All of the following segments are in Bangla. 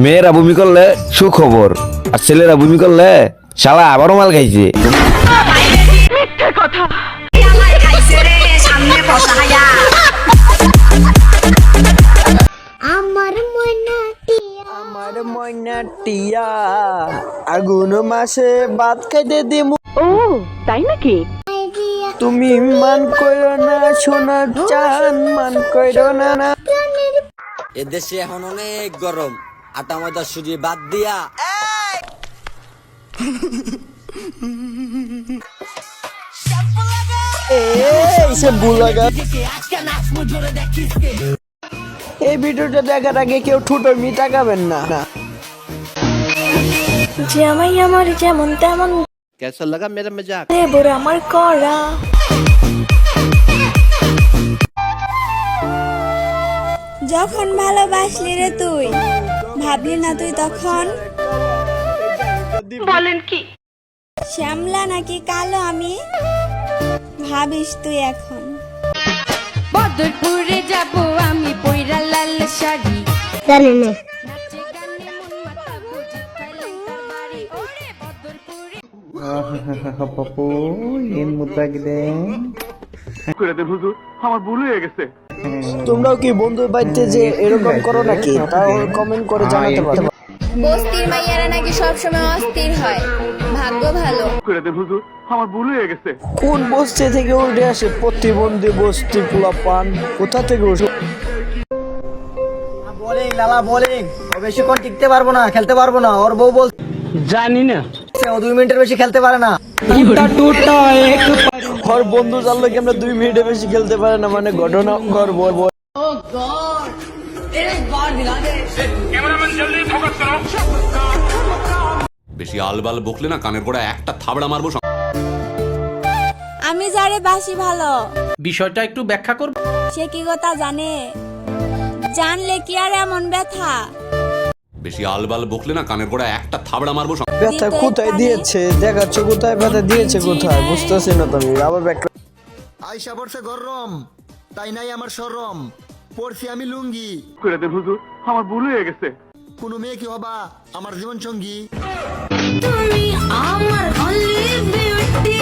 মেয়েরা বমি করলে সুখবর, আর ছেলেরা বমি করলে শালা আবারও মাল খাইছে। আমার ময়না টিয়া আগুন মাসে ভাত খাইতে দিমু। ও তাই নাকি? তুমি মান কইরো না সোনার চান, মান কইরো না। এদেশে এখন অনেক গরম, আটা ময়দা সুজি বাদ দিয়া এই ভিডিওটা দেখার আগে কেউ ঠুটো মি তাকাবেন না। জামাই আমার যেমন তেমন कैसा लगा मेरा मजाक? দেবর আমার করা। যখন ভালোবাসলি রে তুই, ভাবলি না তুই তখন বলেন কি? শ্যামলা নাকি কালো আমি, ভাবিস তুই এখন। বদরপুরে যাব আমি পয়রা লাল শাড়ি জানি না নাচে গানে মন মাতা বুঝি খাইলে তার বাড়ি ওরে বদরপুরে পাপু এন মুদ্রা দেন তোমরাও কি বন্ধুর বাড়িতে যে এরকম করো নাকি? তাও কমেন্ট করে জানাতে পারো। বস্তির মাইয়ারা নাকি সবসময় অস্থির হয়, ভাগ্য ভালো। কোন বস্তি থেকে উঠে আসে প্রতিবন্ধী বস্তি পোলা পান? কোথা থেকে উঠে? বোলিং লালা বোলিং, ও বেশিক্ষণ টিকতে পারবো না, খেলতে পারবো না। ওর বউ বল জানি না, ও 2 মিনিটের বেশি খেলতে পারে না। ওর বন্ধু জানলো কি আমরা 2 মিনিটের বেশি খেলতে পারে না, মানে ঘটনা ঘর বল। বেশি আলবাল বকলে না কানের গোড়া একটা থাবড়া মারবো। আমি যারে বাসি ভালো, বিষয়টা একটু ব্যাখ্যা করব। সে কি কথা জানে? জানলে কি আর এমন ব্যথা? বেশি আলবাল বকলে না কানের গোড়া একটা থাবড়া মারবো। ব্যথা কোথায় দিয়েছে দেখাচ্ছ, কোথায় ব্যথা দিয়েছে কোথায় বুঝতেছি না। তুমি আবার ব্যাখ্যা। আয়সা পড়ছে গরম, তাই নাই আমার শরম, পড়ছি আমি লুঙ্গি। আমার ভুল হয়ে গেছে। কোনো মেয়ে কি হবা আমার জীবন সঙ্গী? তুমি আমার অনলি বিউটি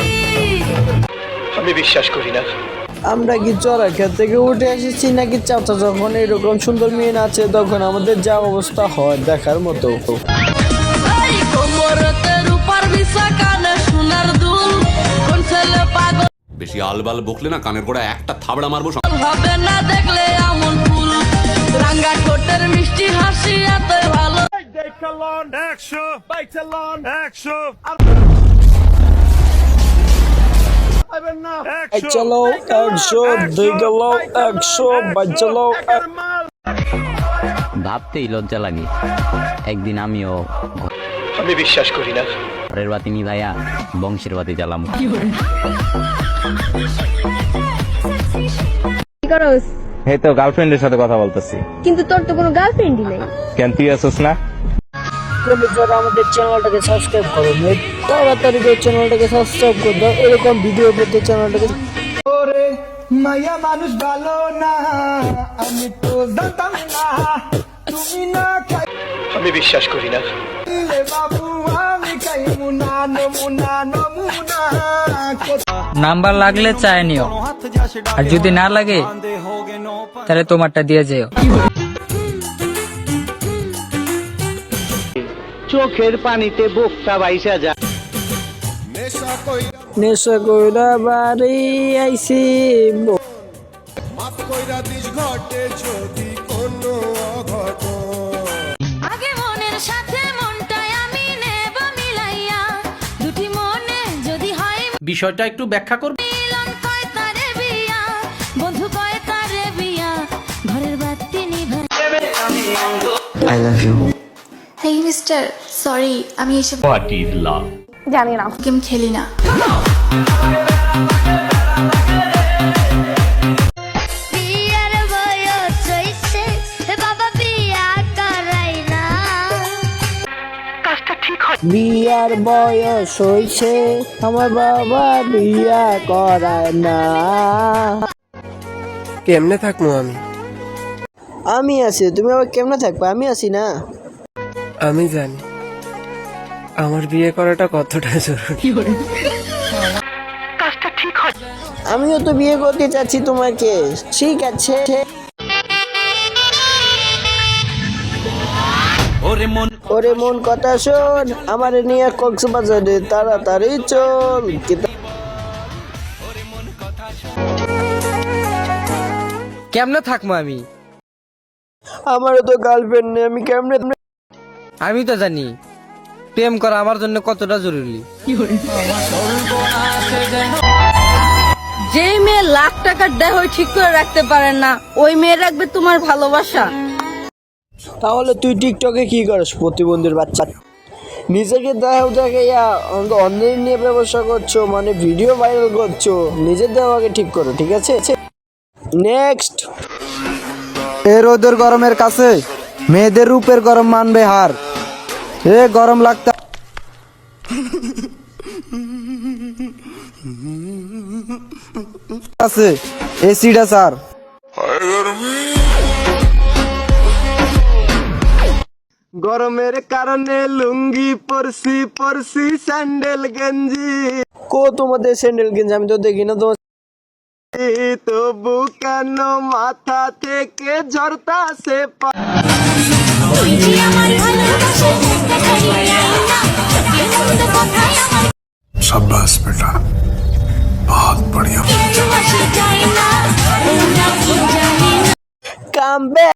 আমি বিশ্বাস করি না। আমরা কি চড়া খেত থেকে উঠে এসেছি নাকি চাচা যখন এরকম সুন্দর মেয়ে নাচে তখন আমাদের যা অবস্থা হয় দেখার মতো। এই কোমরতে রূপার বিছা কানে সোনার দুল, কোন ছেলে পাগল বেশি আলবাল বকলে না কানের গোড়া একটা থাবড়া মারবো। হবে না দেখলে এমন ফুল, রাঙ্গা ঠোঁটের মিষ্টি হাসি এত ভালো। চলো 100 2 গেল 100 বাজলো। ভাবতেই লজ্জা লাগে। একদিন আমিও আমি বিশ্বাস করি না। ঘরের বাতি নিভাইয়া বংশের বাতি জ্বালাম। কি করস? এই তো গার্লফ্রেন্ডের সাথে কথা বলতেছি। কিন্তু তোর তো কোনো গার্লফ্রেন্ডই নেই। কেন তুই আসোস না? তুমি যারা আমাদের চ্যানেলটাকে সাবস্ক্রাইব করো, তাড়াতাড়ি করে চ্যানেলটাকে সাবস্ক্রাইব করে দাও। এরকম ভিডিও পেতে চ্যানেলটাকে। ওরে মায়া মানুষ ভালো না, আমি তো জানতাম না তুমি না খাই। আমি বিশ্বাস করি না। বাবু আমি খাই মুনা নমুনা নমুনা। নাম্বার লাগলে চায় নিও, আর যদি না লাগে তাহলে তোমারটা দিয়ে যেও। চোখের পানিতে বুকটা বাইসা যায়। নেশা কইরা বাড়ি আইছি। আগে মনের সাথে মনটাই আমি নেব মিলাইয়া, দুটি মনে যদি হয় বিষয়টা একটু ব্যাখ্যা করব। মিলন কয় তারে বিয়া, বন্ধু কয় তারে বিয়া, ঘরের বাতি নিভাই। I love you. Hey mister, sorry আমি এসব জানি না। গেম খেলি না। বিয়ার বয়স হইছে, বাবা বিয়া করাই না। বিয়ার বয়স হইছে, আমার বাবা বিয়া করায় না। কেমনে থাকবো আমি? আমি আছি, তুমি আবার কেমনে থাকবে? আমি আছি না। আমি জানি আমার বিয়ে করাটা কতটা জরুরি। আমিও তো বিয়ে করতে চাচ্ছি তোমাকে, ঠিক আছে? ওরে মন কথা শোন, আমার নিয়ে কক্সবাজারে তাড়াতাড়ি চল। কেমনে থাকবো আমি? আমারও তো গার্লফ্রেন্ড নেই, আমি কেমনে? আমি তো জানি প্রেম করা আমার জন্য কতটা জরুরি। যে মেয়ে লাখ টাকার দেহ ঠিক করে রাখতে পারে না, ওই মেয়ে রাখবে তোমার ভালোবাসা? তাহলে তুই টিকটকে কি করিস প্রতিবন্ধীর বাচ্চা? নিজেকে দেখাইয়া অন্যের নিয়ে ব্যবসা করছো, মানে ভিডিও ভাইরাল করছো। নিজের দেহকে ঠিক করো, ঠিক আছে? নেক্সট। এ রোদের গরমের কাছে মেয়েদের রূপের গরম মানবে হার। এ গরম লাগতা আছে এসিডা স্যার। গরমের কারণে লুঙ্গি পরছি স্যান্ডেল গেঞ্জি। কো তোমাদের স্যান্ডেল গেঞ্জি? আমি তো দেখি না তোমার। তবু কেন মাথা থেকে ঝরতাছে शाबाश बेटा, बहुत बढ़िया। Come back.